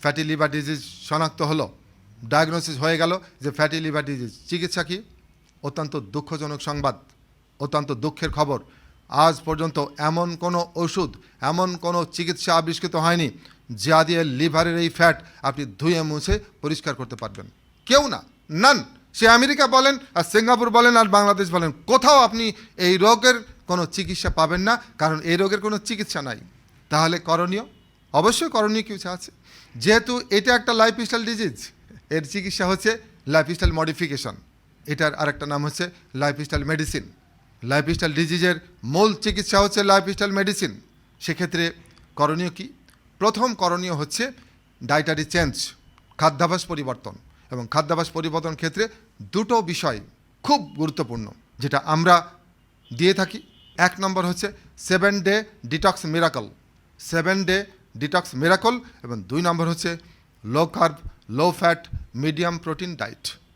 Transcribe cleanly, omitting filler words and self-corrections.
Fatty liver disease শনাক্ত হলো, diagnosis হয়ে গেল যে ফ্যাটি লিভার ডিজিজ। চিকিৎসা কি? অত্যন্ত দুঃখজনক সংবাদ, অত্যন্ত দুঃখের খবর। আজ পর্যন্ত এমন কোনো ওষুধ, এমন কোনো চিকিৎসা আবিষ্কৃত হয়নি যা দিয়ে লিভারের এই ফ্যাট আপনি ধুয়ে মুছে পরিষ্কার করতে পারবেন। কেউ না, নান। সে আমেরিকা বলেন আর সিঙ্গাপুর বলেন আর বাংলাদেশ বলেন, কোথাও আপনি এই রোগের কোনো চিকিৎসা পাবেন না, কারণ এই রোগের কোনো চিকিৎসা নাই। তাহলে করণীয়? অবশ্যই করণীয় কিছু আছে। যেহেতু এটা একটা লাইফস্টাইল ডিজিজ, এর চিকিৎসা হচ্ছে লাইফস্টাইল মডিফিকেশন। এটার আরেকটা নাম হচ্ছে লাইফস্টাইল মেডিসিন। লাইফস্টাইল ডিজিজের মূল চিকিৎসা হচ্ছে লাইফস্টাইল মেডিসিন। সেক্ষেত্রে করণীয় কি? প্রথম করণীয় হচ্ছে ডায়েটারি চেঞ্জ, খাদ্যাভ্যাস পরিবর্তন। এবং খাদ্যাভ্যাস পরিবর্তন ক্ষেত্রে দুটো বিষয় খুব গুরুত্বপূর্ণ যেটা আমরা দিয়ে থাকি। এক নম্বর হচ্ছে 7 day detox miracle, 7 day detox miracle. এবং 2 নম্বর হচ্ছে low carb, low fat, medium protein diet.